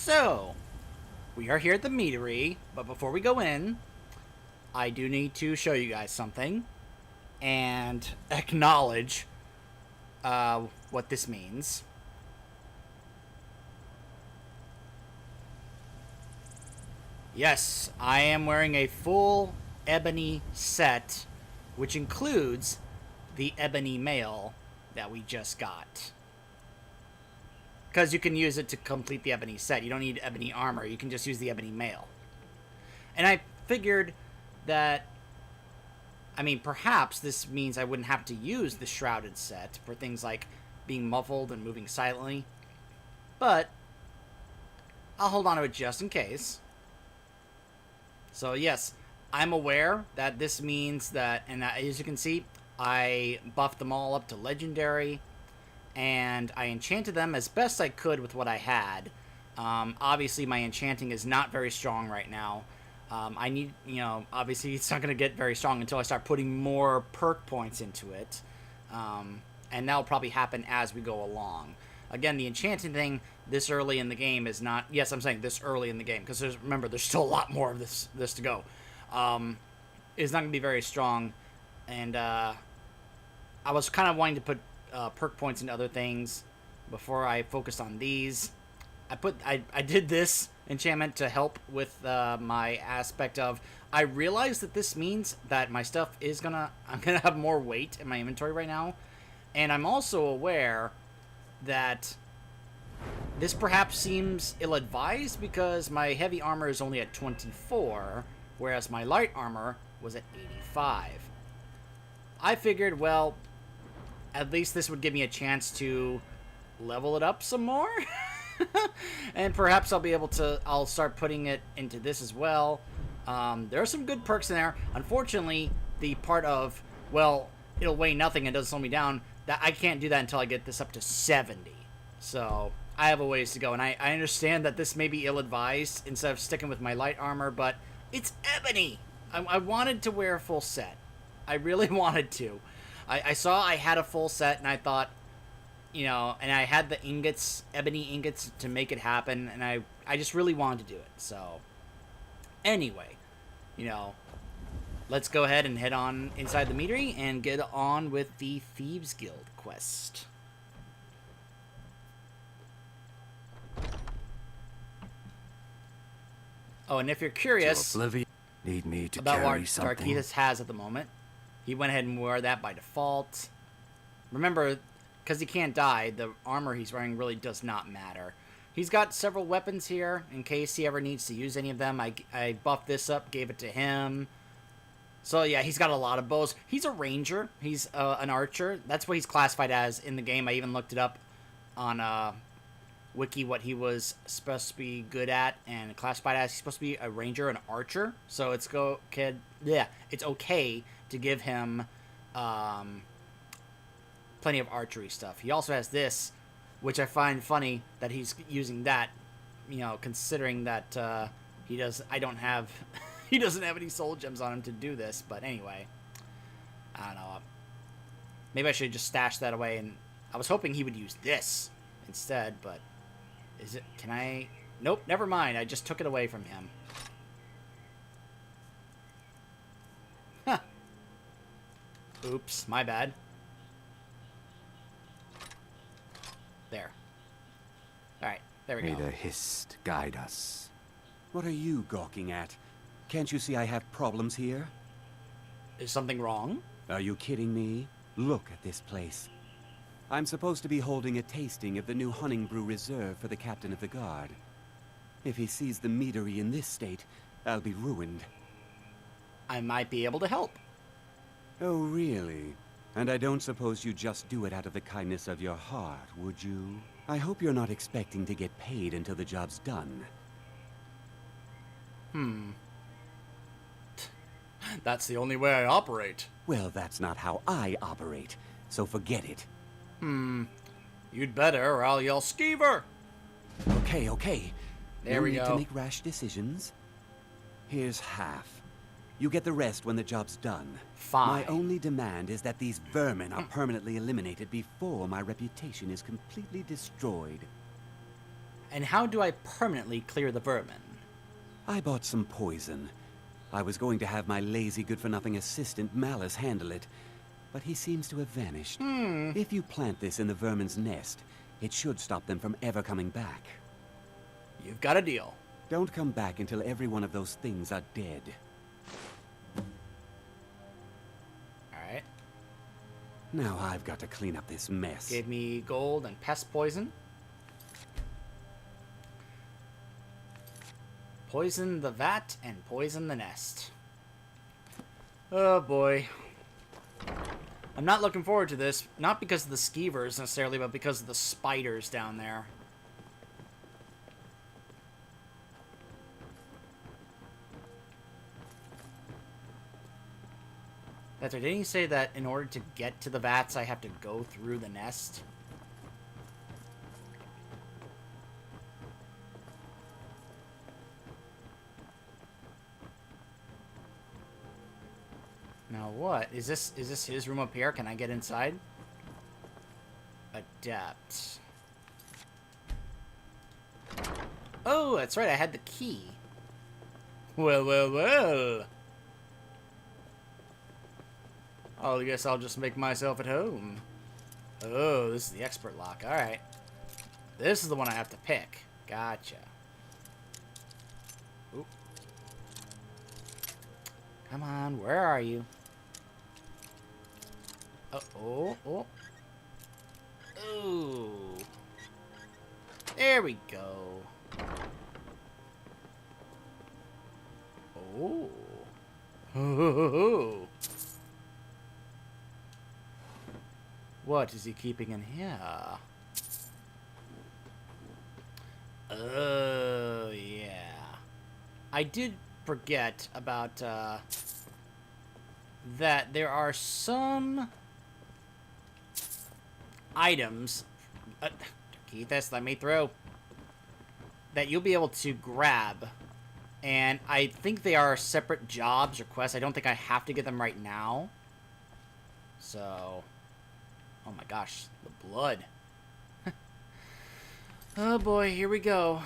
So, we are here at the meadery, but before we go in, I do need to show you guys something and acknowledge what this means. Yes, I am wearing a full ebony set, which includes the ebony mail that we just got. Because you can use it to complete the ebony set. You don't need ebony armor. You can just use the ebony mail. And I figured that, I mean, perhaps this means I wouldn't have to use the shrouded set for things like being muffled and moving silently. But I'll hold on to it just in case. So yes, I'm aware that this means that, and as you can see, I buffed them all up to legendary, and I enchanted them as best I could with what I had. Obviously, my enchanting is not very strong right now. I need, obviously it's not going to get very strong until I start putting more perk points into it. And that'll probably happen as we go along. Again, the enchanting thing this early in the game is not... Yes, I'm saying this early in the game, because remember, there's still a lot more of this to go. Is not going to be very strong. And I was kind of wanting to put perk points into other things before I focused on these. I did this enchantment to help with my aspect of... I realized that this means that my stuff is gonna... I'm gonna have more weight in my inventory right now. And I'm also aware that this perhaps seems ill-advised because my heavy armor is only at 24, whereas my light armor was at 85. I figured, well, at least this would give me a chance to level it up some more. And perhaps I'll start putting it into this as well. There are some good perks in there. Unfortunately, the part of, well, it'll weigh nothing and doesn't slow me down, that I can't do that until I get this up to 70. So I have a ways to go, and I understand that this may be ill-advised instead of sticking with my light armor, but it's ebony. I wanted to wear a full set. I really wanted to. I saw I had a full set, and I thought, and I had the ingots, ebony ingots, to make it happen, and I just really wanted to do it. So anyway, let's go ahead and head on inside the meadery and get on with the Thieves Guild quest. Oh, and if you're curious need me to about what carry something. Darkethus has at the moment, he went ahead and wore that by default. Remember, because he can't die, the armor he's wearing really does not matter. He's got several weapons here in case he ever needs to use any of them. I buffed this up, gave it to him. So yeah, he's got a lot of bows. He's a ranger. He's an archer. That's what he's classified as in the game. I even looked it up on Wiki what he was supposed to be good at and classified as. He's supposed to be a ranger, an archer. So it's okay to give him plenty of archery stuff. He also has this, which I find funny that he's using that, considering that he doesn't have any soul gems on him to do this. But anyway, I don't know. Maybe I should just stash that away. And I was hoping he would use this instead, but can I? Nope, never mind. I just took it away from him. Huh. Oops, my bad. There. Alright, there we go. May the Hist guide us. What are you gawking at? Can't you see I have problems here? Is something wrong? Are you kidding me? Look at this place. I'm supposed to be holding a tasting of the new Hunting Brew Reserve for the captain of the guard. If he sees the meadery in this state, I'll be ruined. I might be able to help. Oh, really? And I don't suppose you just do it out of the kindness of your heart, would you? I hope you're not expecting to get paid until the job's done. That's the only way I operate. Well, that's not how I operate, so forget it. You'd better, or I'll yell Skeever! Okay. There no we need go. to make rash decisions. Here's half. You get the rest when the job's done. Fine. My only demand is that these vermin are permanently eliminated before my reputation is completely destroyed. And how do I permanently clear the vermin? I bought some poison. I was going to have my lazy, good-for-nothing assistant Malice handle it, but he seems to have vanished. If you plant this in the vermin's nest, it should stop them from ever coming back. You've got a deal. Don't come back until every one of those things are dead. Alright. Now I've got to clean up this mess. Gave me gold and pest poison. Poison the vat and poison the nest. Oh boy. I'm not looking forward to this. Not because of the skeevers necessarily, but because of the spiders down there. That's right. Didn't he say that in order to get to the vats, I have to go through the nest? Now what? Is this his room up here? Can I get inside? Adapt. Oh, that's right. I had the key. Well, well, well. Oh, I guess I'll just make myself at home. Oh, this is the expert lock. Alright. This is the one I have to pick. Gotcha. Oop. Come on, where are you? Oh. Ooh. There we go. Oh. Oh. What is he keeping in here? Oh, yeah. I did forget about, that there are some items, keep this, let me through, that you'll be able to grab, and I think they are separate jobs or quests. I don't think I have to get them right now. So, oh my gosh, the blood. Oh boy, here we go.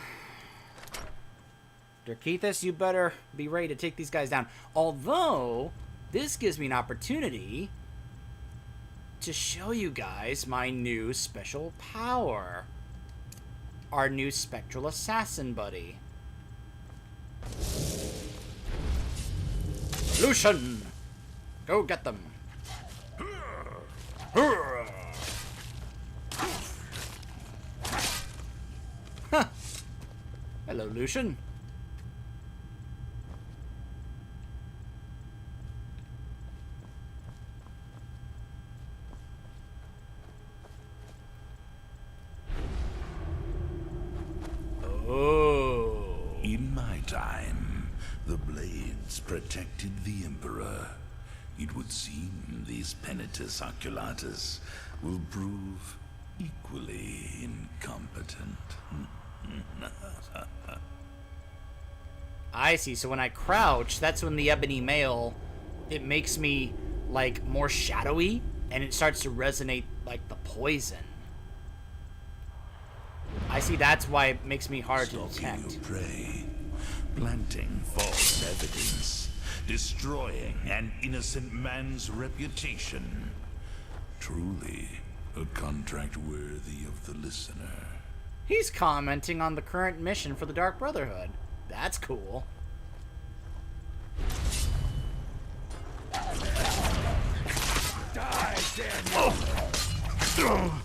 Derkeithus, you better be ready to take these guys down. Although, this gives me an opportunity to show you guys my new special power. Our new Spectral Assassin buddy. Lucian! Go get them. Huh. Hello, Lucian. In my time, the blades protected the Emperor. It would seem these Penitus Oculatus will prove equally incompetent. I see. So when I crouch, that's when the ebony mail, it makes me, like, more shadowy, and it starts to resonate like the poison. I see, that's why it makes me hard to Stalking detect. your prey, planting false evidence, destroying an innocent man's reputation. Truly, a contract worthy of the listener. He's commenting on the current mission for the Dark Brotherhood. That's cool. Die, Daniel! Oh.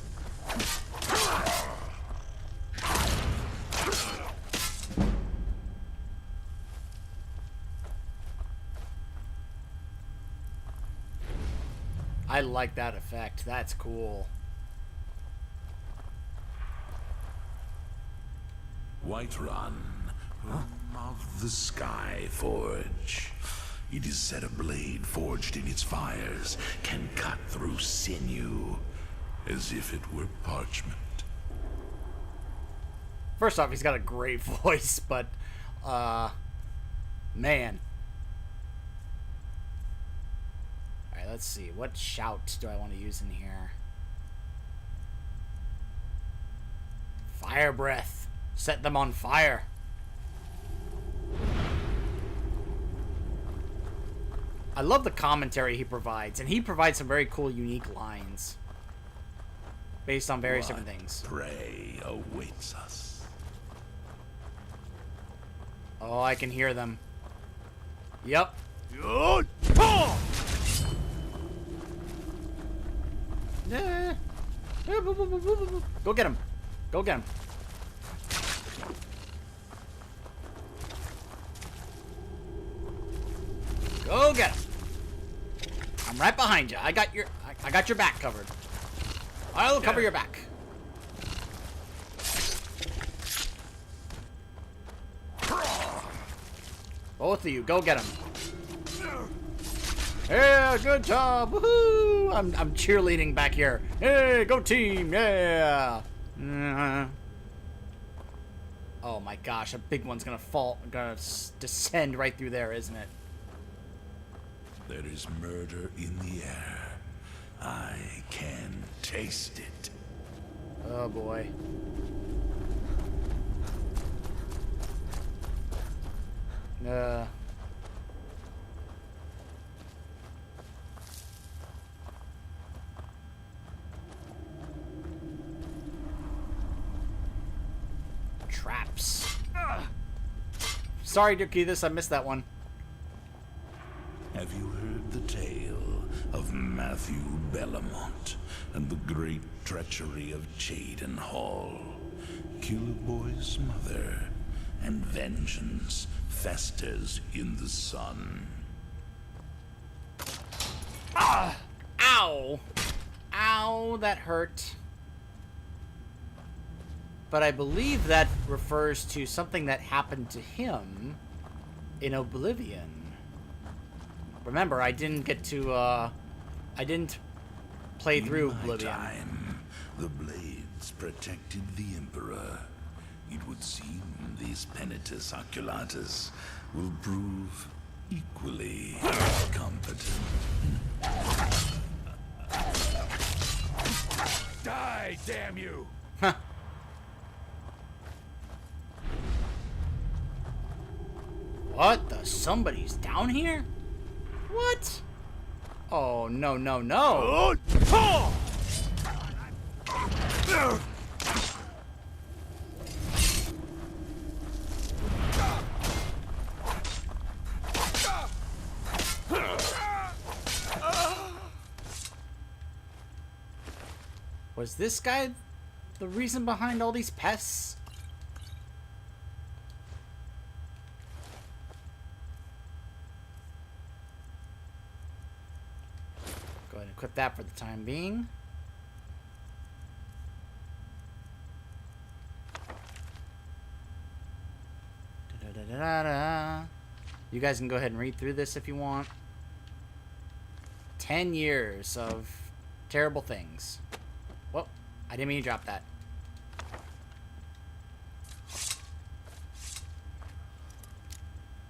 I like that effect. That's cool. Whiterun, home of the Sky Forge. It is said a blade forged in its fires can cut through sinew, as if it were parchment. First off, he's got a great voice, but, man. Alright, let's see. What shout do I want to use in here? Fire breath. Set them on fire. I love the commentary he provides, and he provides some very cool, unique lines based on various different things. Prey awaits us. Oh, I can hear them. Yep. Go get him. Go get him. Go get him. I'm right behind you. I got your back covered. I'll cover your back. Both of you, go get him. Yeah, good job. Woohoo! I'm cheerleading back here. Hey, go team. Yeah. Oh my gosh, a big one's gonna descend right through there, isn't it? There is murder in the air. I can taste it. Oh boy. Traps. Sorry, Dirkethis, I missed that one. Have you heard the tale of Matthew Bellamont and the great treachery of Jaden Hall? Killboy's mother, and vengeance festers in the sun. Ah! Ow! Ow, that hurt. But I believe that refers to something that happened to him in Oblivion. Remember, I didn't get to, I didn't play through Oblivion. In my time, the blades protected the Emperor. It would seem these Penitus Oculatus will prove equally competent. Die, damn you! Huh. What the? Somebody's down here? What? Oh, no, no, no. Was this guy the reason behind all these pests? Go ahead and equip that for the time being. Da-da-da-da-da. You guys can go ahead and read through this if you want. 10 years of terrible things. Well, I didn't mean to drop that.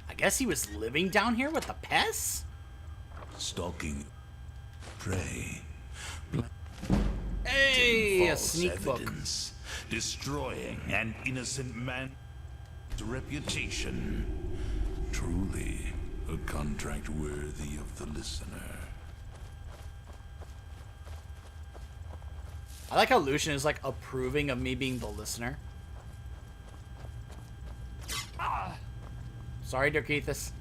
I guess he was living down here with the pests? Stalking prey. Hey, a False sneak book. evidence, destroying an innocent man's reputation. Truly a contract worthy of the listener. I like how Lucian is like approving of me being the listener. Sorry, Dirkethis.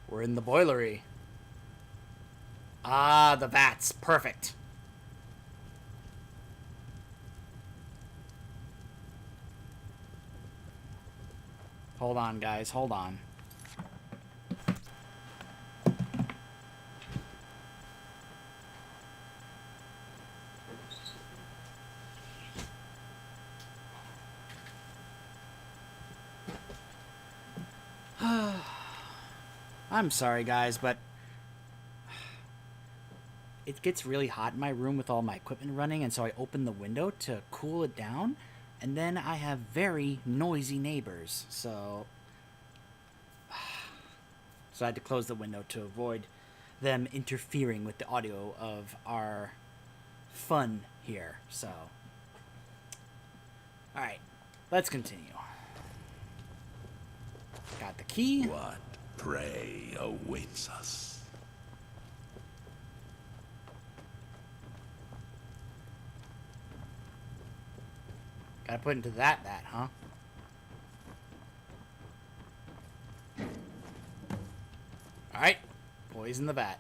We're in the boilery. Ah, the vats. Perfect. Hold on, guys. Hold on. I'm sorry, guys, but it gets really hot in my room with all my equipment running, and so I open the window to cool it down, and then I have very noisy neighbors, so I had to close the window to avoid them interfering with the audio of our fun here. So Alright, let's continue. Got the key. What prey awaits us? Gotta put into that, huh? Alright, poison the vat.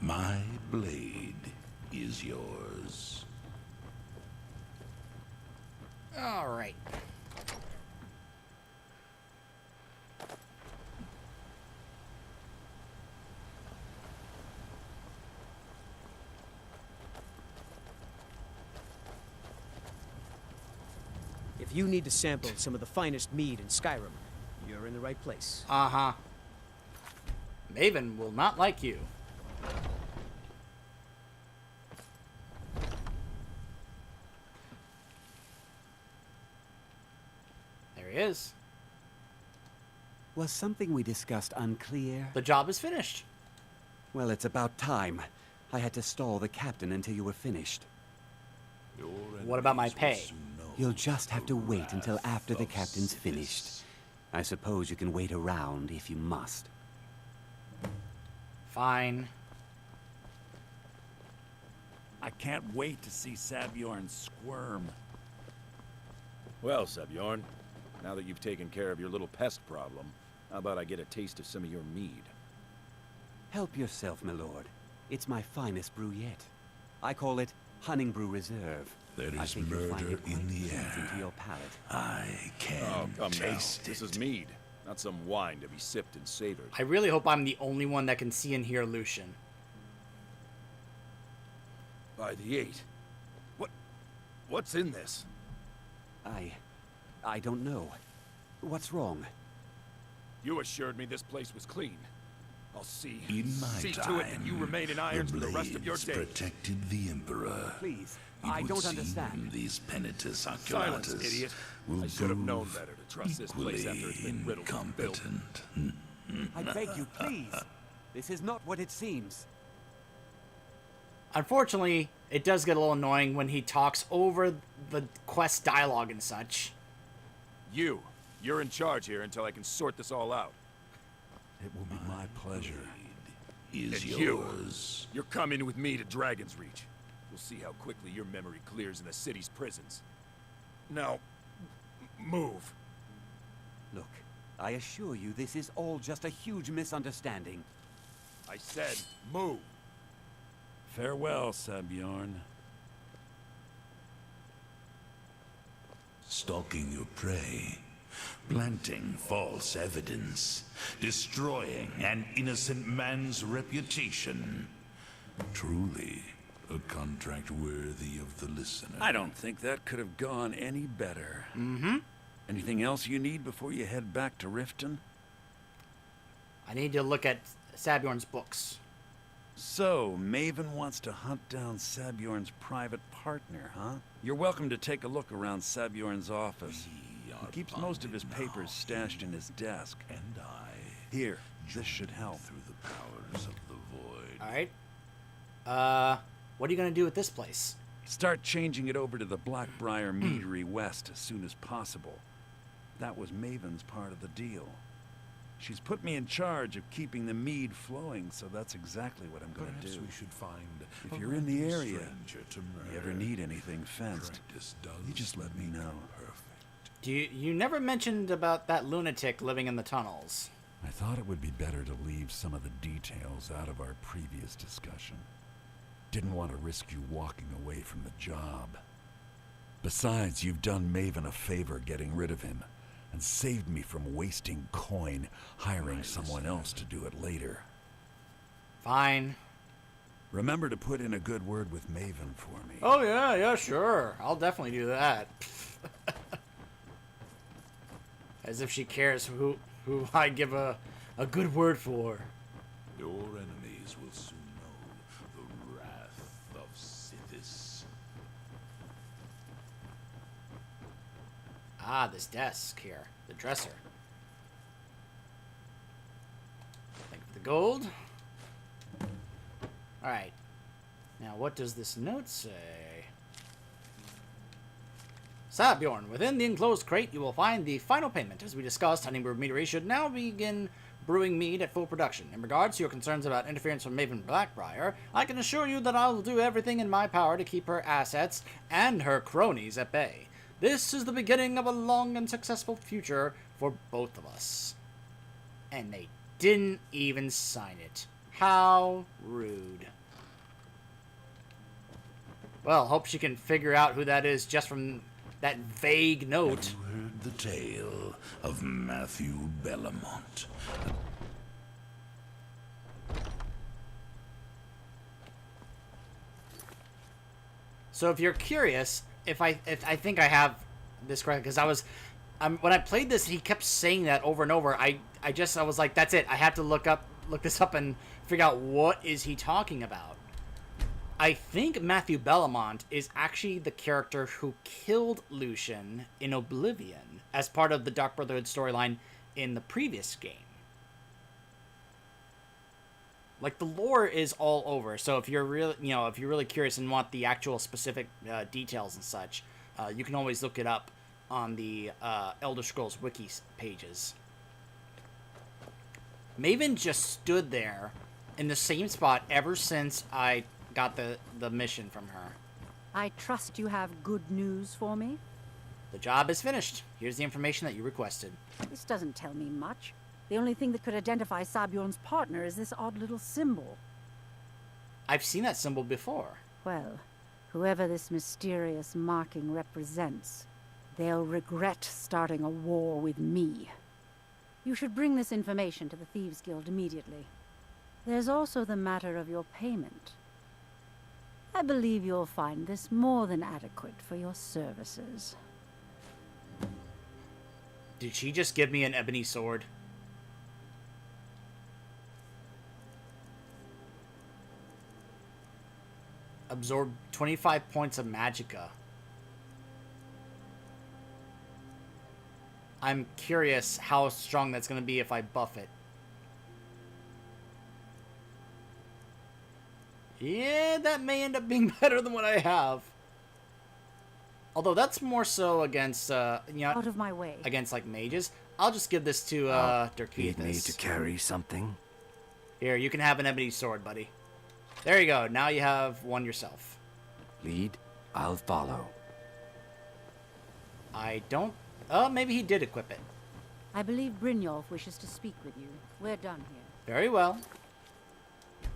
My blade is yours. Alright. If you need to sample some of the finest mead in Skyrim, you're in the right place. Uh-huh. Maven will not like you. There he is. Was something we discussed unclear? The job is finished. Well, it's about time. I had to stall the captain until you were finished. What about my pay? You'll just have to wait until after the captain's finished. I suppose you can wait around if you must. Fine. I can't wait to see Sabjorn squirm. Well, Sabjorn, now that you've taken care of your little pest problem, how about I get a taste of some of your mead? Help yourself, my lord. It's my finest brew yet. I call it Hunning Brew Reserve. There I is think you'll find murder it quite in the pleasing air. to your palate. I can Oh, come now. taste it. This is mead, not some wine to be sipped and savored. I really hope I'm the only one that can see and hear Lucian. By the 8. What's in this? I don't know. What's wrong? You assured me this place was clean. I'll see. In my see time, to it that you remain in irons for the rest of your blades days. protected the Emperor. Please, It I would don't seem understand. These penitents Silence, oculatus idiot. will I should have known prove better to trust this place after it's been riddled with filth. incompetent. I beg you, please. This is not what it seems. Unfortunately, it does get a little annoying when he talks over the quest dialogue and such. You're in charge here until I can sort this all out. It will be my pleasure. Is And you. yours. You're coming with me to Dragon's Reach. We'll see how quickly your memory clears in the city's prisons. Now, move. Look, I assure you this is all just a huge misunderstanding. I said, move. Farewell, Sabjorn. Stalking your prey, planting false evidence, destroying an innocent man's reputation. Truly, a contract worthy of the listener. I don't think that could have gone any better. Mm-hmm. Anything else you need before you head back to Riften? I need to look at Sabjorn's books. So, Maven wants to hunt down Sabjorn's private partner, huh? You're welcome to take a look around Sabjorn's office. We are He keeps most of his bonded papers now, stashed in his desk. and I Here, this should help. through the powers of the void. Alright. What are you gonna do with this place? Start changing it over to the Blackbriar Meadery West as soon as possible. That was Maven's part of the deal. She's put me in charge of keeping the mead flowing, so that's exactly what I'm going to Perhaps do. we should find If a you're in the random area, stranger to you ever murder. need anything fenced, Practice does you just let me make know. perfect. You never mentioned about that lunatic living in the tunnels. I thought it would be better to leave some of the details out of our previous discussion. Didn't want to risk you walking away from the job. Besides, you've done Maven a favor getting rid of him, and saved me from wasting coin hiring someone else to do it later. Fine. Remember to put in a good word with Maven for me. Oh yeah, sure. I'll definitely do that. As if she cares who I give a good word for. Your enemies will soon know the wrath of Sithis. Ah, this desk here. The dresser. Thank you for the gold. Alright. Now, what does this note say? Sabjorn, within the enclosed crate, you will find the final payment. As we discussed, Honeymoon Meadery should now begin brewing mead at full production. In regards to your concerns about interference from Maven Blackbriar, I can assure you that I will do everything in my power to keep her assets and her cronies at bay. This is the beginning of a long and successful future for both of us. And they didn't even sign it. How rude. Well, hope she can figure out who that is just from that vague note. Have you heard the tale of Matthew Bellamont? So if you're curious, if I think I have this correct, because when I played this, he kept saying that over and over. I was like, that's it. I have to look this up and figure out what is he talking about. I think Matthew Bellamont is actually the character who killed Lucian in Oblivion as part of the Dark Brotherhood storyline in the previous game. Like, the lore is all over, so if you're really curious and want the actual specific details and such, you can always look it up on the Elder Scrolls Wiki pages. Maven just stood there in the same spot ever since I got the mission from her. I trust you have good news for me? The job is finished. Here's the information that you requested. This doesn't tell me much. The only thing that could identify Sabjorn's partner is this odd little symbol. I've seen that symbol before. Well, whoever this mysterious marking represents, they'll regret starting a war with me. You should bring this information to the Thieves' Guild immediately. There's also the matter of your payment. I believe you'll find this more than adequate for your services. Did she just give me an ebony sword? Absorb 25 points of magicka. I'm curious how strong that's going to be if I buff it. Yeah, that may end up being better than what I have. Although that's more so against, Out of my way. against like mages. I'll just give this to Need me to Dirkethus. carry something? Here, you can have an ebony sword, buddy. There you go. Now you have one yourself. Lead, I'll follow. I don't... Oh, maybe he did equip it. I believe Brynjolf wishes to speak with you. We're done here. Very well.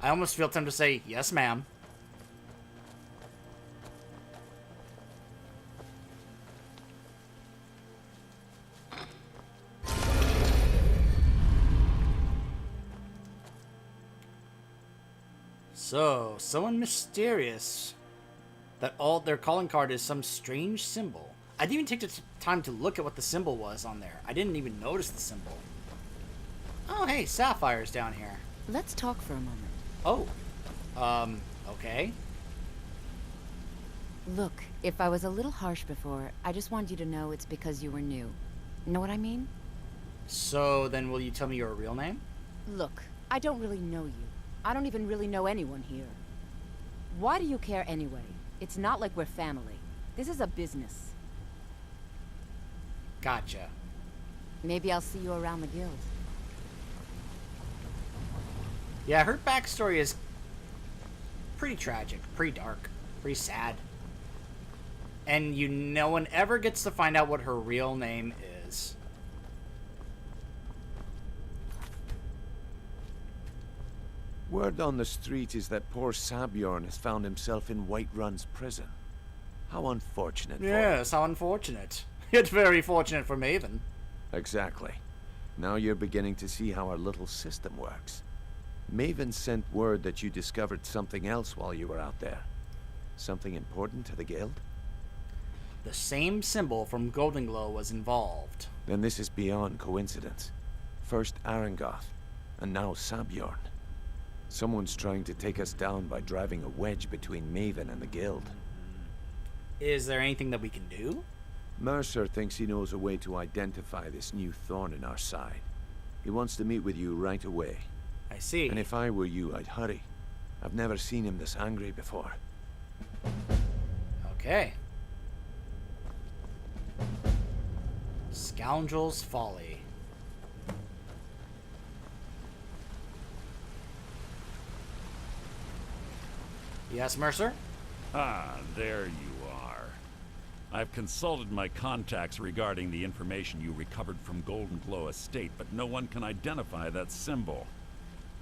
I almost feel tempted to say, yes, ma'am. So, someone mysterious. That all their calling card is some strange symbol. I didn't even take the time to look at what the symbol was on there. I didn't even notice the symbol. Oh, hey, Sapphire's down here. Let's talk for a moment. Oh, okay. Look, if I was a little harsh before, I just wanted you to know it's because you were new. Know what I mean? So then will you tell me your real name? Look, I don't really know you. I don't even really know anyone here. Why do you care anyway? It's not like we're family. This is a business. Gotcha. Maybe I'll see you around the guild. Yeah, her backstory is pretty tragic, pretty dark, pretty sad. And no one ever gets to find out what her real name is. Word on the street is that poor Sabjorn has found himself in Whiterun's prison. How unfortunate for him. Yes, how unfortunate. It's very fortunate for Maven. Exactly. Now you're beginning to see how our little system works. Maven sent word that you discovered something else while you were out there. Something important to the guild? The same symbol from Golden Glow was involved. Then this is beyond coincidence. First Arangoth, and now Sabjorn. Someone's trying to take us down by driving a wedge between Maven and the guild. Is there anything that we can do? Mercer thinks he knows a way to identify this new thorn in our side. He wants to meet with you right away. I see. And if I were you, I'd hurry. I've never seen him this angry before. Okay. Scoundrel's Folly. Yes, Mercer? Ah, there you are. I've consulted my contacts regarding the information you recovered from Golden Glow Estate, but no one can identify that symbol.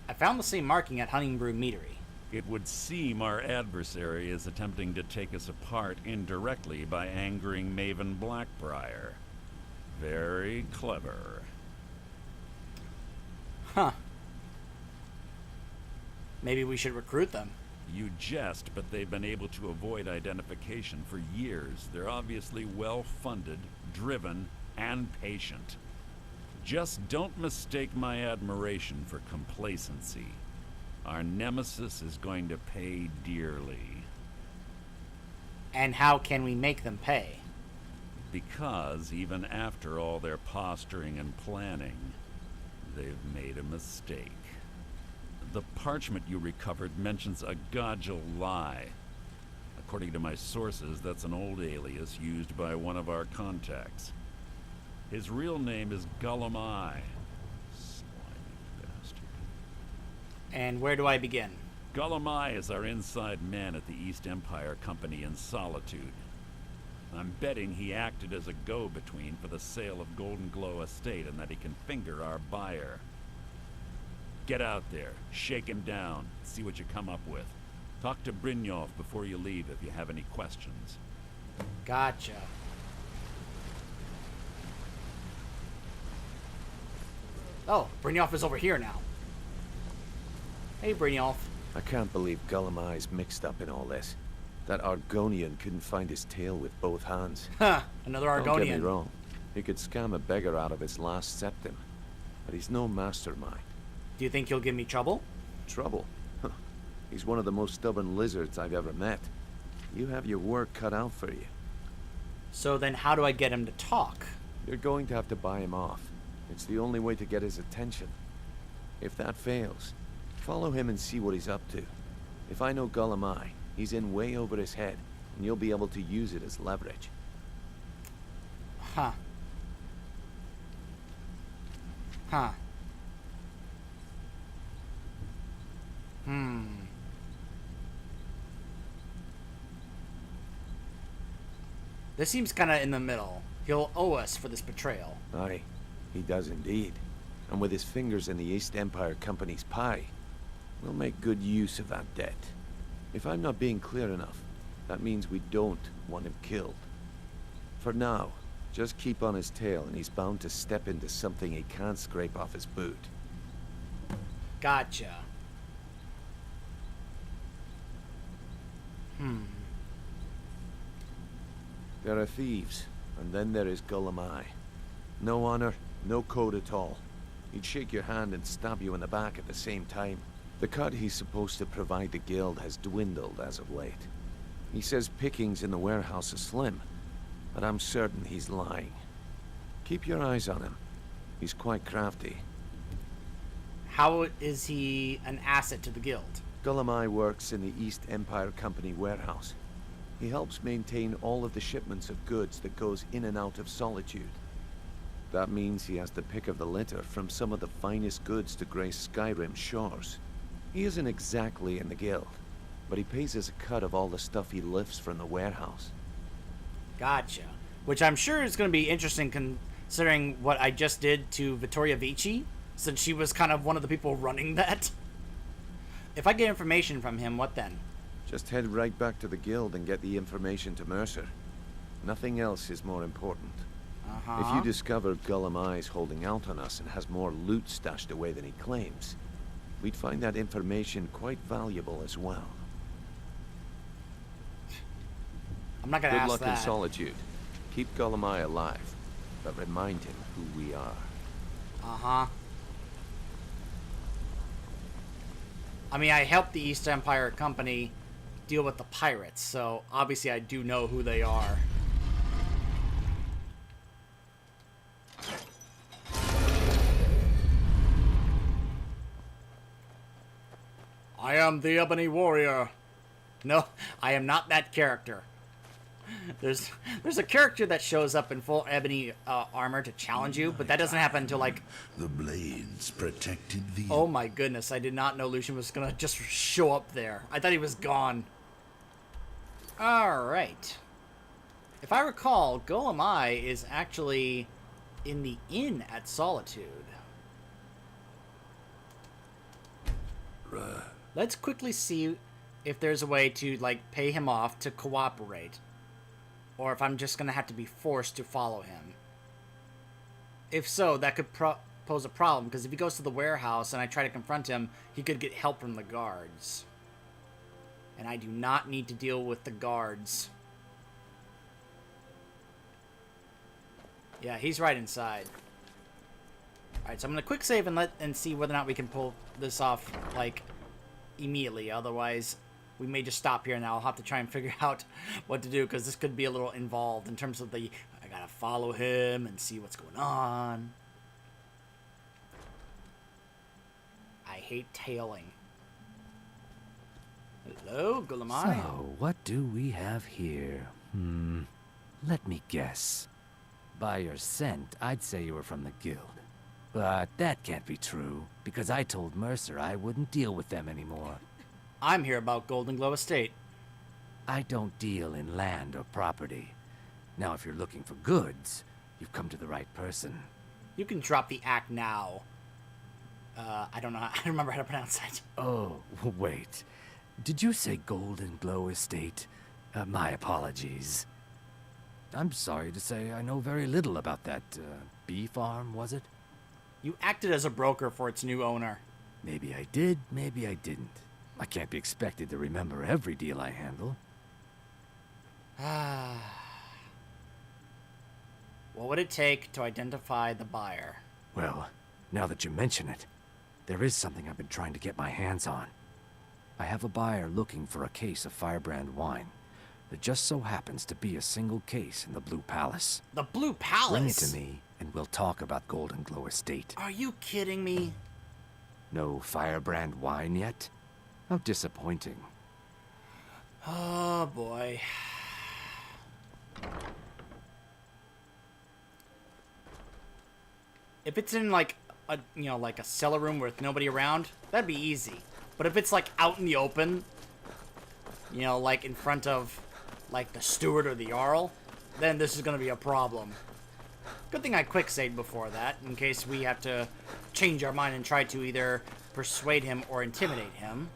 I found the same marking at Honningbrew Meadery. It would seem our adversary is attempting to take us apart indirectly by angering Maven Blackbriar. Very clever. Huh. Maybe we should recruit them. You jest, but they've been able to avoid identification for years. They're obviously well-funded, driven, and patient. Just don't mistake my admiration for complacency. Our nemesis is going to pay dearly. And how can we make them pay? Because even after all their posturing and planning, they've made a mistake. The parchment you recovered mentions a Godgel lie. According to my sources, that's an old alias used by one of our contacts. His real name is Gollum Eye. Slimy bastard. And where do I begin? Gollum Eye is our inside man at the East Empire Company in Solitude. I'm betting he acted as a go-between for the sale of Golden Glow Estate and that he can finger our buyer. Get out there, shake him down, see what you come up with. Talk to Brynjolf before you leave if you have any questions. Gotcha. Oh, Brynjolf is over here now. Hey, Brynjolf. I can't believe Gollum Eye's mixed up in all this. That Argonian couldn't find his tail with both hands. Huh, another Argonian. Don't get me wrong. He could scam a beggar out of his last septim. But he's no mastermind. Do you think he'll give me trouble? Trouble? Huh. He's one of the most stubborn lizards I've ever met. You have your work cut out for you. So then how do I get him to talk? You're going to have to buy him off. It's the only way to get his attention. If that fails, follow him and see what he's up to. If I know Gollum Eye, he's in way over his head, and you'll be able to use it as leverage. Huh. Huh. This seems kind of in the middle. He'll owe us for this betrayal. Aye, he does indeed. And with his fingers in the East Empire Company's pie, we'll make good use of that debt. If I'm not being clear enough, that means we don't want him killed. For now, just keep on his tail and he's bound to step into something he can't scrape off his boot. Gotcha. There are thieves, and then there is Gollum Eye. No honor, no code at all. He'd shake your hand and stab you in the back at the same time. The cut he's supposed to provide the guild has dwindled as of late. He says pickings in the warehouse are slim, but I'm certain he's lying. Keep your eyes on him. He's quite crafty. How is he an asset to the guild? Gollum Eye works in the East Empire Company warehouse. He helps maintain all of the shipments of goods that goes in and out of Solitude. That means he has the pick of the litter from some of the finest goods to grace Skyrim's shores. He isn't exactly in the guild, but he pays us a cut of all the stuff he lifts from the warehouse. Gotcha. Which I'm sure is going to be interesting considering what I just did to Vittoria Vici, since she was kind of one of the people running that. If I get information from him, what then? Just head right back to the guild and get the information to Mercer. Nothing else is more important. If you discover Gollum Eye's holding out on us and has more loot stashed away than he claims, we'd find that information quite valuable as well. I'm not gonna ask Good luck that. in Solitude. Keep Gollum Eye alive, but remind him who we are. I mean, I helped the East Empire Company deal with the pirates, so obviously I do know who they are. am the Ebony Warrior. No, I am not that character. There's a character that shows up in full ebony armor to challenge you, but that doesn't happen until like... The blades protected the... Oh my goodness, I did not know Lucian was gonna just show up there. I thought he was gone. Alright. If I recall, Golem Eye is actually in the inn at Solitude. Let's quickly see if there's a way to, like, pay him off to cooperate. Or if I'm just going to have to be forced to follow him. If so, that could pose a problem, because if he goes to the warehouse and I try to confront him, he could get help from the guards. And I do not need to deal with the guards. Yeah, he's right inside. Alright, so I'm going to quick save and see whether or not we can pull this off, like, immediately. Otherwise, we may just stop here and I'll have to try and figure out what to do, because this could be a little involved in terms of I gotta follow him and see what's going on. I hate tailing. Hello, Gulamani. So, what do we have here? Let me guess. By your scent, I'd say you were from the guild. But that can't be true, because I told Mercer I wouldn't deal with them anymore. I'm here about Golden Glow Estate. I don't deal in land or property. Now, if you're looking for goods, you've come to the right person. You can drop the act now. I don't know. I don't remember how to pronounce that. Oh, wait. Did you say Golden Glow Estate? My apologies. I'm sorry to say I know very little about that, bee farm, was it? You acted as a broker for its new owner. Maybe I did, maybe I didn't. I can't be expected to remember every deal I handle. What would it take to identify the buyer? Well, now that you mention it, there is something I've been trying to get my hands on. I have a buyer looking for a case of Firebrand wine. There just so happens to be a single case in the Blue Palace. The Blue Palace? Bring it to me, and we'll talk about Golden Glow Estate. Are you kidding me? No Firebrand wine yet? How disappointing. Oh, boy. If it's in, like, like a cellar room with nobody around, that'd be easy. But if it's, like, out in the open, like in front of, like, the steward or the Jarl, then this is going to be a problem. Good thing I quick saved before that, in case we have to change our mind and try to either persuade him or intimidate him.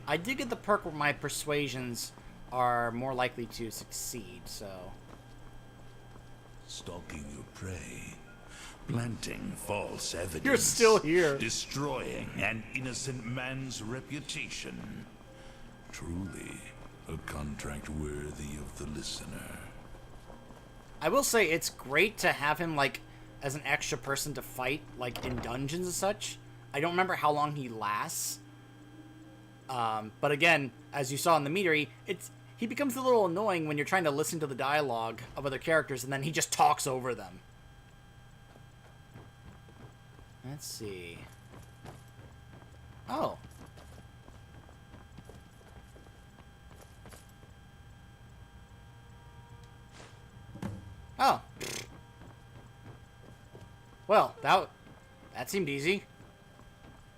I did get the perk where my persuasions are more likely to succeed, so... Stalking your prey, planting false evidence. You're still here. Destroying an innocent man's reputation. Truly, a contract worthy of the listener. I will say it's great to have him, like, as an extra person to fight, like, in dungeons and such. I don't remember how long he lasts. But again, as you saw in the meadery, he becomes a little annoying when you're trying to listen to the dialogue of other characters, and then he just talks over them. Let's see. Oh. Oh. Well, that seemed easy.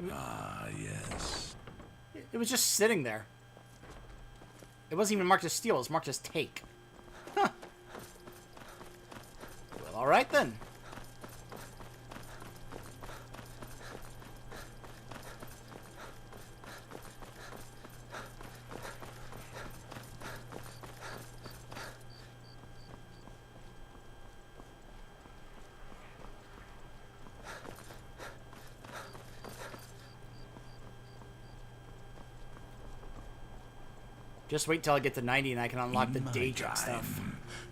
Ah, yes. It was just sitting there. It wasn't even marked as steal, it was marked as take. Huh. Well, alright then. Just wait till I get to 90 and I can unlock the Daedric stuff.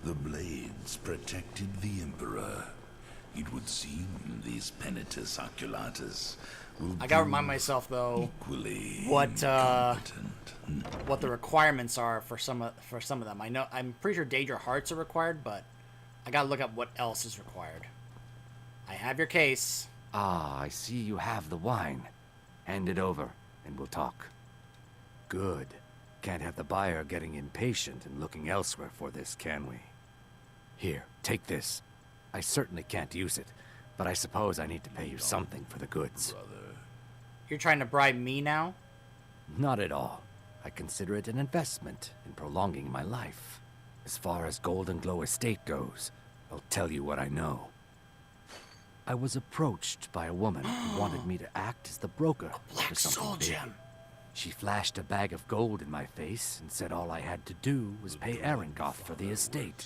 The blades protected the Emperor. It would seem these Penitus Oculatus will I gotta remind myself though what the requirements are for some of them. I'm pretty sure Daedra Hearts are required, but I gotta look up what else is required. I have your case. Ah, I see you have the wine. Hand it over, and we'll talk. Good. Can't have the buyer getting impatient and looking elsewhere for this, can we? Here, take this. I certainly can't use it, but I suppose I need to pay you something for the goods. You're trying to bribe me now? Not at all. I consider it an investment in prolonging my life. As far as Golden Glow Estate goes, I'll tell you what I know. I was approached by a woman who wanted me to act as the broker for something big. She flashed a bag of gold in my face and said all I had to do was pay Arangoth for the estate.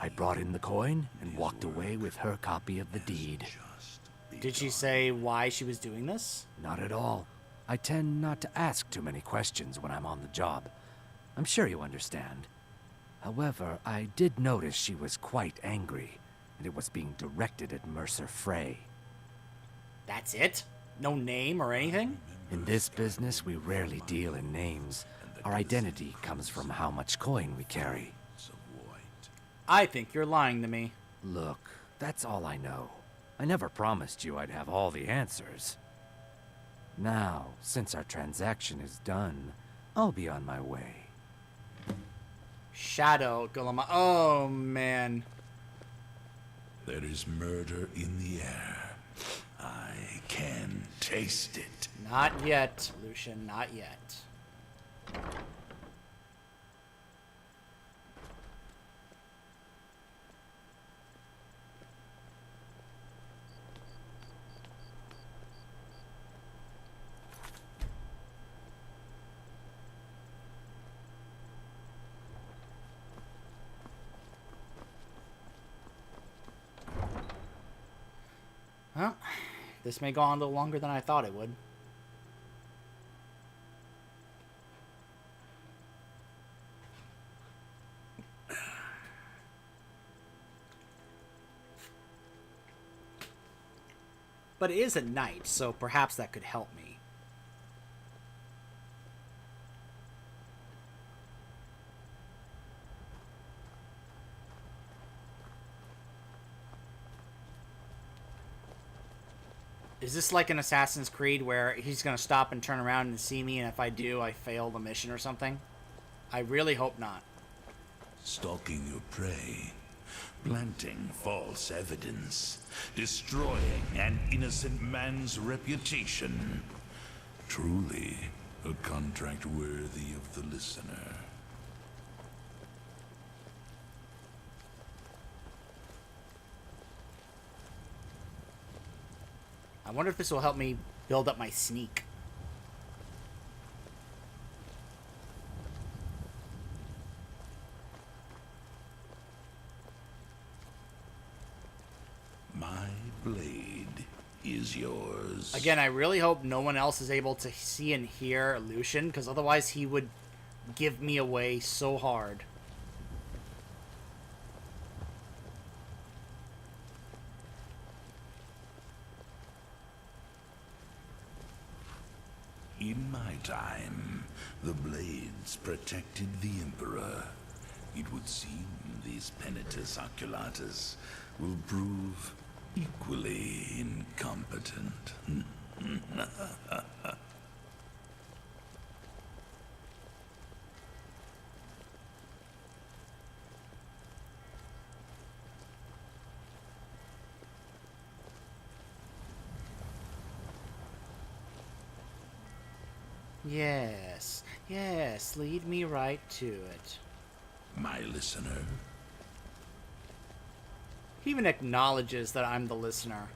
I brought in the coin and walked away with her copy of the deed. Did she say why she was doing this? Not at all. I tend not to ask too many questions when I'm on the job. I'm sure you understand. However, I did notice she was quite angry, and it was being directed at Mercer Frey. That's it? No name or anything? In this business, we rarely deal in names. Our identity comes from how much coin we carry. I think you're lying to me. Look, that's all I know. I never promised you I'd have all the answers. Now, since our transaction is done, I'll be on my way. Shadow Golema. Oh, man. There is murder in the air. I can taste it. Not yet, Lucian, not yet. Well, this may go on a little longer than I thought it would. But it is at night, so perhaps that could help me. Is this like an Assassin's Creed where he's going to stop and turn around and see me, and if I do, I fail the mission or something? I really hope not. Stalking your prey, planting false evidence, destroying an innocent man's reputation. Truly a contract worthy of the listener. I wonder if this will help me build up my sneak. My blade is yours. Again, I really hope no one else is able to see and hear Lucian, because otherwise he would give me away so hard. In my time, the blades protected the Emperor. It would seem these Penitus Oculatus will prove equally incompetent. Yes, yes, lead me right to it. My listener. He even acknowledges that I'm the listener.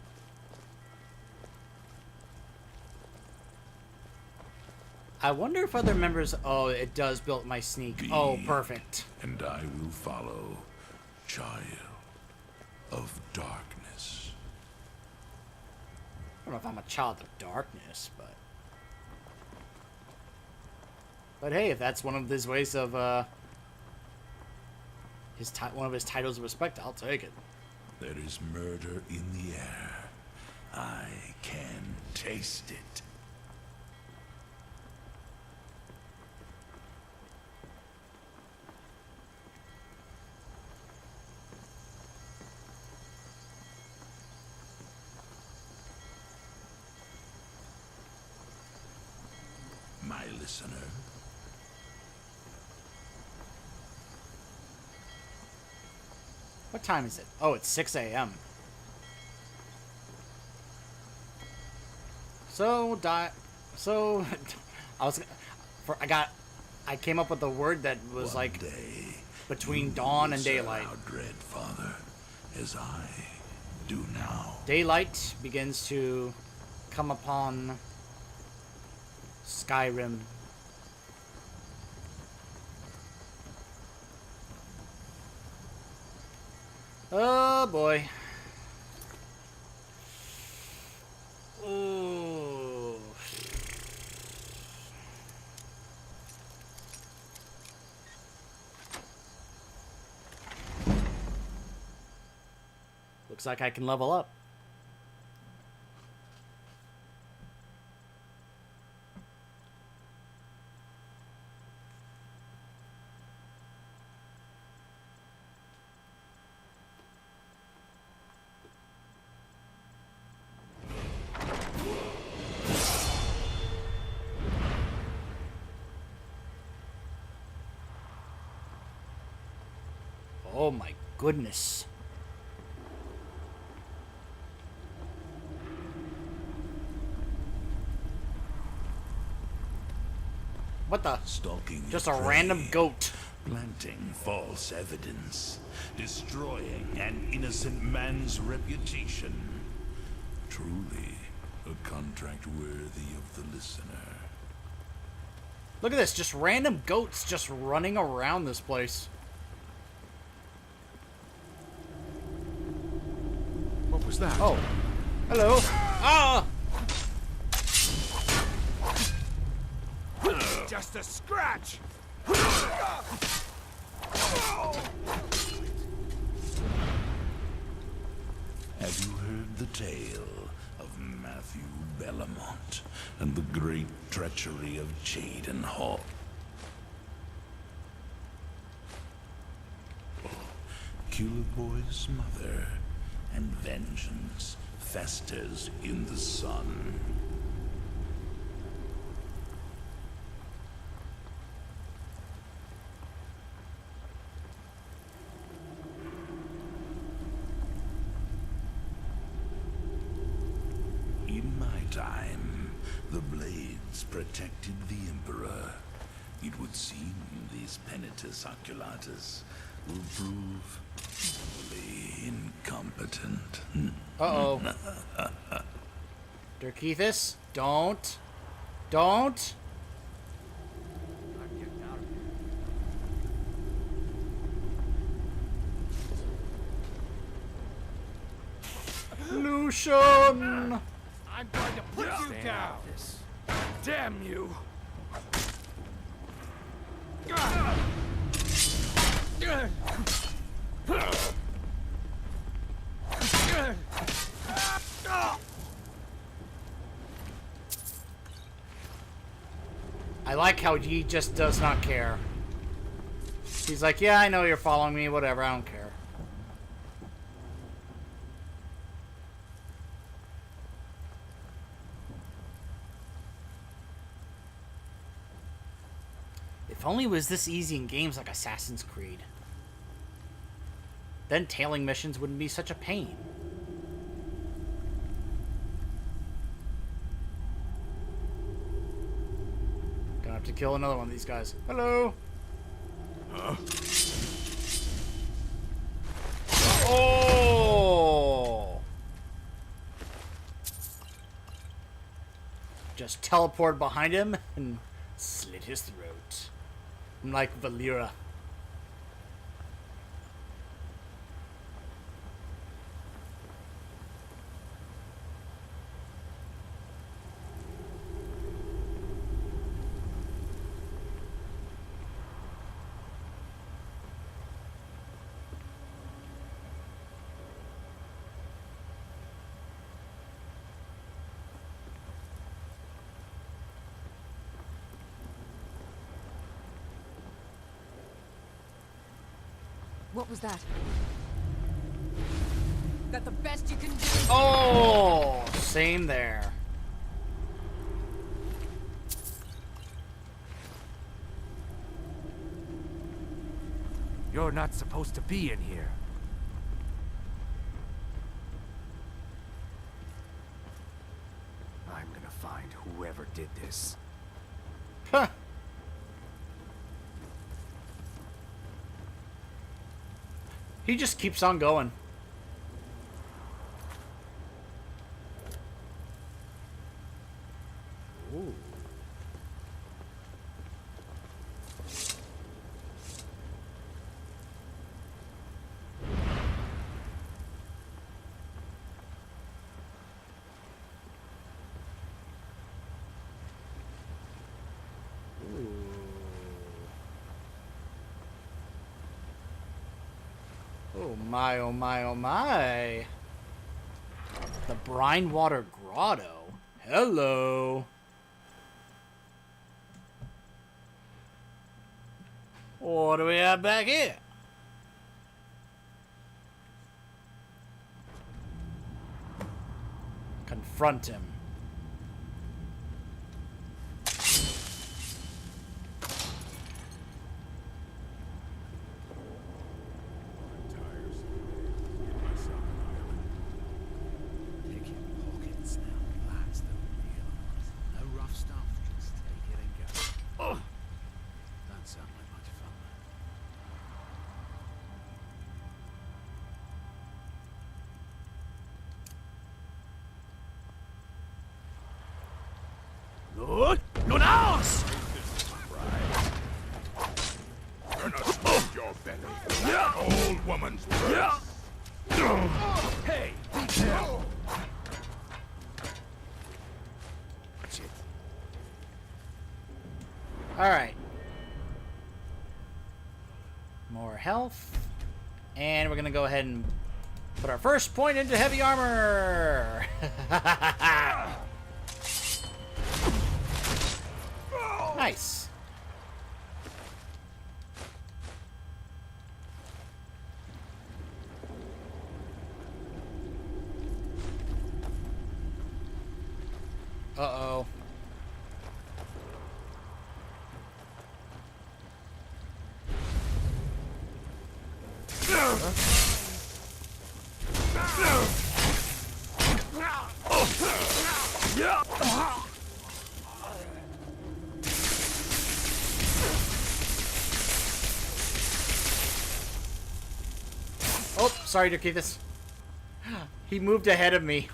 I wonder if other members... Oh, it does build my sneak. Be, oh, perfect. And I will follow, child of darkness. I don't know if I'm a child of darkness, but... But hey, if that's one of his ways of, one of his titles of respect, I'll take it. There is murder in the air. I can taste it. listener. What time is it? Oh, it's 6 a.m. So, I came up with a word that was One like day, between you dawn will and serve daylight. our dread father, as I do now. Daylight begins to come upon Skyrim. Oh boy. Ooh. Looks like I can level up. Oh my goodness. What the? Stalking Just your a prey, random goat. planting false evidence, destroying an innocent man's reputation. Truly, a contract worthy of the listener. Look at this, just random goats just running around this place. What was that? Oh. Hello. Ah! Just a scratch! Have you heard the tale of Matthew Bellamont and the great treachery of Jaden Hall? Killer Boy's mother, and vengeance festers in the sun. In my time, the blades protected the Emperor. It would seem these Penitus Oculatus will prove equally incompetent. Uh-oh. Dirkethis, don't. Don't. Lucian! I'm going to put you down! Damn you! I like how he just does not care. He's like, yeah, I know you're following me, whatever, I don't care. If only it was this easy in games like Assassin's Creed. Then tailing missions wouldn't be such a pain. Gonna have to kill another one of these guys. Hello! Oh! Just teleport behind him and slit his throat. I'm like Valera. What was that? That the best you can do? Oh! Same there. You're not supposed to be in here. I'm gonna find whoever did this. Huh. He just keeps on going. Ooh. Oh my, oh my, oh my. The Brine Water Grotto. Hello. What do we have back here? Confront him. Your ass! Gonna smoke your belly. That old woman's breath. Hey! Shit. Alright. More health. And we're gonna go ahead and put our first point into heavy armor. Nice. Uh-oh. Oh, sorry, Dukithis. He moved ahead of me.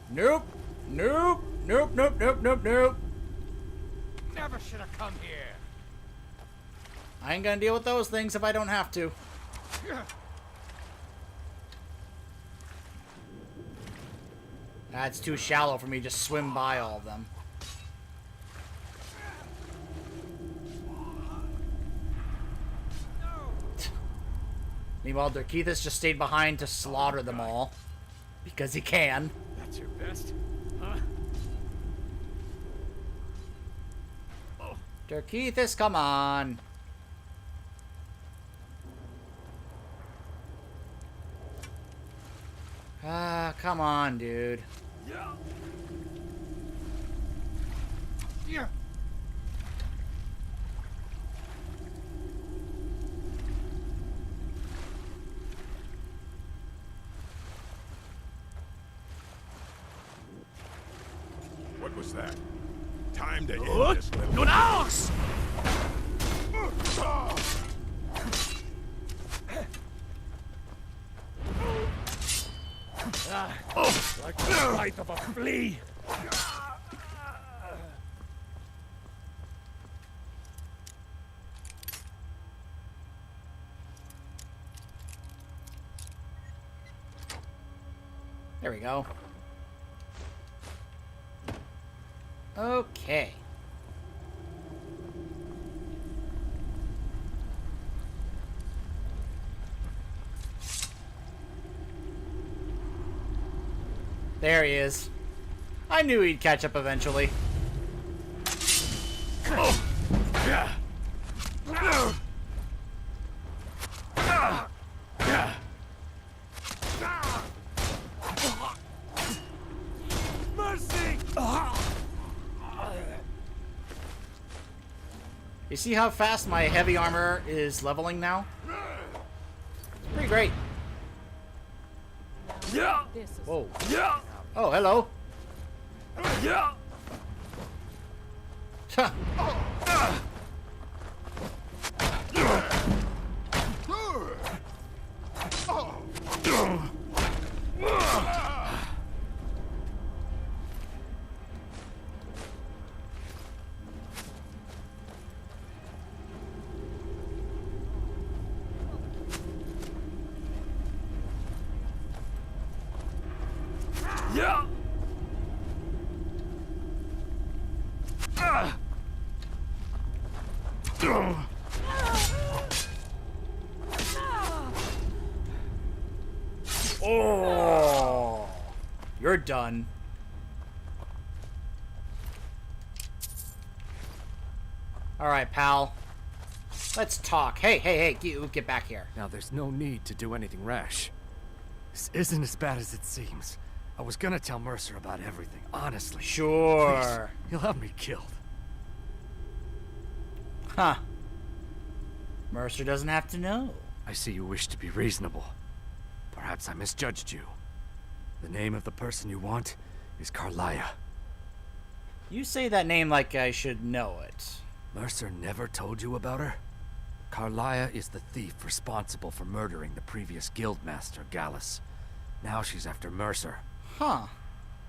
Nope. Nope. Nope, nope, nope, nope, nope. Never should have come here. I ain't gonna deal with those things if I don't have to. That's too shallow for me to just swim by all of them. Meanwhile, Dukithis just stayed behind to slaughter them all. Because he can. That's your best? Huh? Dukithis, come on. Ah, come on, dude. Yeah. What was that? Time to end this little... Your ass! Like the bite of a flea. There we go. Okay. There he is. I knew he'd catch up eventually. Mercy! You see how fast my heavy armor is leveling now? It's pretty great. Yeah. Whoa. Yeah. Oh, hello. Yeah. Huh. Yeah. Oh, you're done. All right, pal. Let's talk. Hey, get back here. Now, there's no need to do anything rash. This isn't as bad as it seems. I was gonna tell Mercer about everything, honestly. Sure. Please, he'll have me killed. Huh. Mercer doesn't have to know. I see you wish to be reasonable. Perhaps I misjudged you. The name of the person you want is Carlia. You say that name like I should know it. Mercer never told you about her? Carlia is the thief responsible for murdering the previous guildmaster, Gallus. Now she's after Mercer. Huh.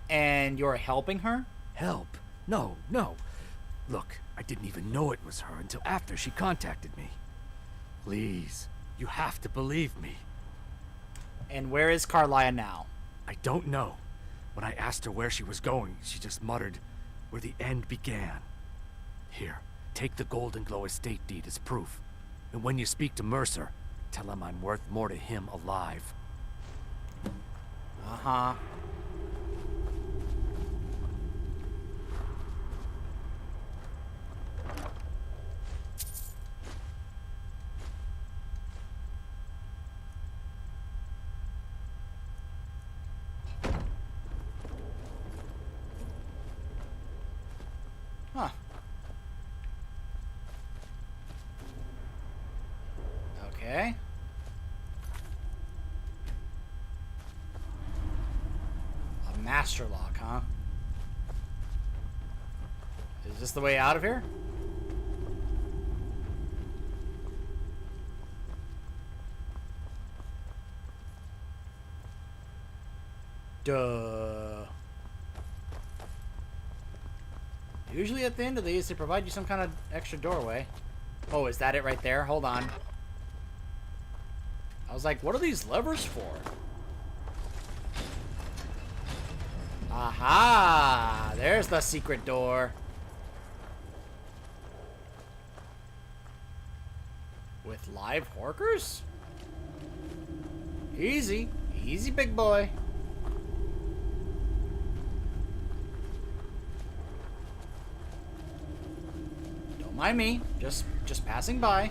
And you're helping her? Help? No. Look, I didn't even know it was her until after she contacted me. Please, you have to believe me. And where is Carlia now? I don't know. When I asked her where she was going, she just muttered, "Where the end began." Here, take the Golden Glow estate deed as proof. And when you speak to Mercer, tell him I'm worth more to him alive. Uh-huh. Huh. Okay. A master lock, huh? Is this the way out of here? Duh. Usually at the end of these, they provide you some kind of extra doorway. Oh, is that it right there? Hold on. I was like, what are these levers for? Aha! There's the secret door. With live horkers? Easy. Easy, big boy. Don't mind me. Just passing by.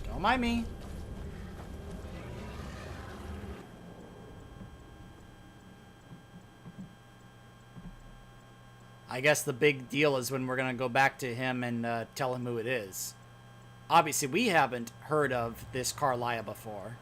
Don't mind me. I guess the big deal is when we're going to go back to him and tell him who it is. Obviously, we haven't heard of this Carlia before.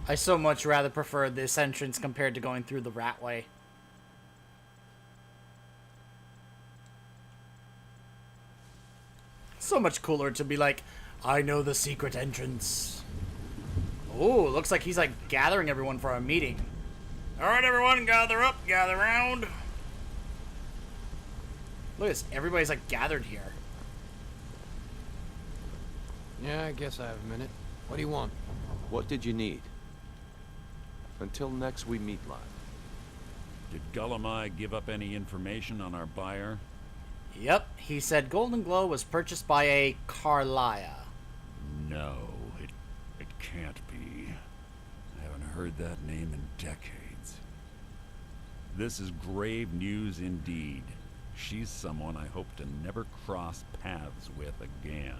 I so much rather prefer this entrance compared to going through the rat way. So much cooler to be like, I know the secret entrance. Oh, looks like he's like gathering everyone for a meeting. Alright everyone, gather up, gather round. Look at this, everybody's like gathered here. Yeah, I guess I have a minute. What do you want? What did you need? Until next we meet, lad. Did Gullumai give up any information on our buyer? Yep, he said Golden Glow was purchased by a Carlia. No, it can't be. I haven't heard that name in decades. This is grave news indeed. She's someone I hope to never cross paths with again.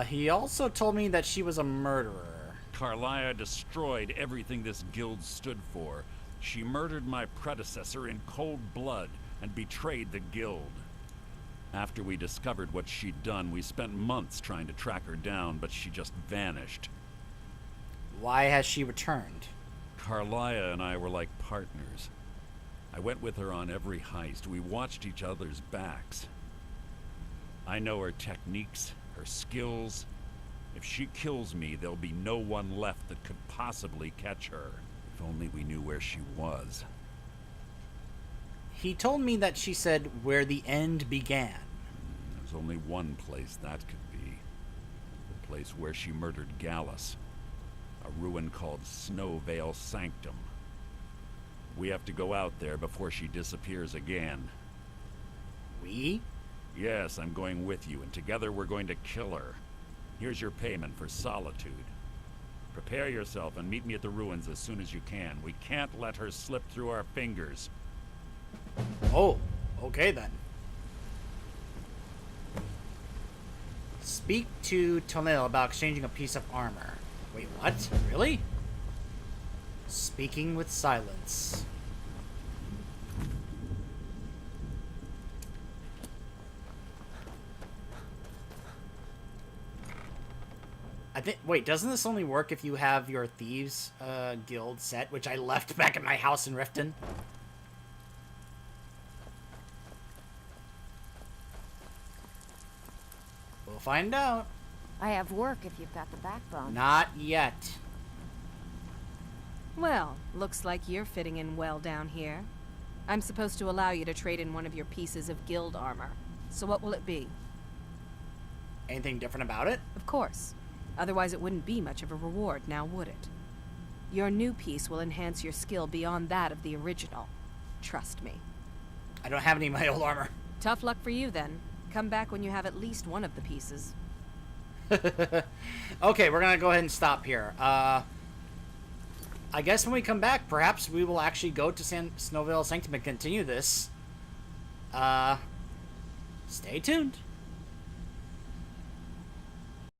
He also told me that she was a murderer. Carlia destroyed everything this guild stood for. She murdered my predecessor in cold blood and betrayed the guild. After we discovered what she'd done, we spent months trying to track her down, but she just vanished. Why has she returned? Carlia and I were like partners. I went with her on every heist. We watched each other's backs. I know her techniques, her skills. If she kills me, there'll be no one left that could possibly catch her. If only we knew where she was. He told me that she said where the end began. There's only one place that could be. The place where she murdered Gallus. A ruin called Snowvale Sanctum. We have to go out there before she disappears again. We? Yes, I'm going with you, and together we're going to kill her. Here's your payment for solitude. Prepare yourself and meet me at the ruins as soon as you can. We can't let her slip through our fingers. Oh, okay then. Speak to Tonil about exchanging a piece of armor. Wait, what? Really? Speaking with silence. I think. Wait, doesn't this only work if you have your Thieves Guild set, which I left back at my house in Riften? We'll find out. I have work if you've got the backbone. Not yet. Well, looks like you're fitting in well down here. I'm supposed to allow you to trade in one of your pieces of guild armor. So what will it be? Anything different about it? Of course. Otherwise it wouldn't be much of a reward, now would it? Your new piece will enhance your skill beyond that of the original. Trust me. I don't have any of my old armor. Tough luck for you then. Come back when you have at least one of the pieces. Okay, we're gonna go ahead and stop here. I guess when we come back, perhaps we will actually go to Snowvale Sanctum and continue this. Stay tuned.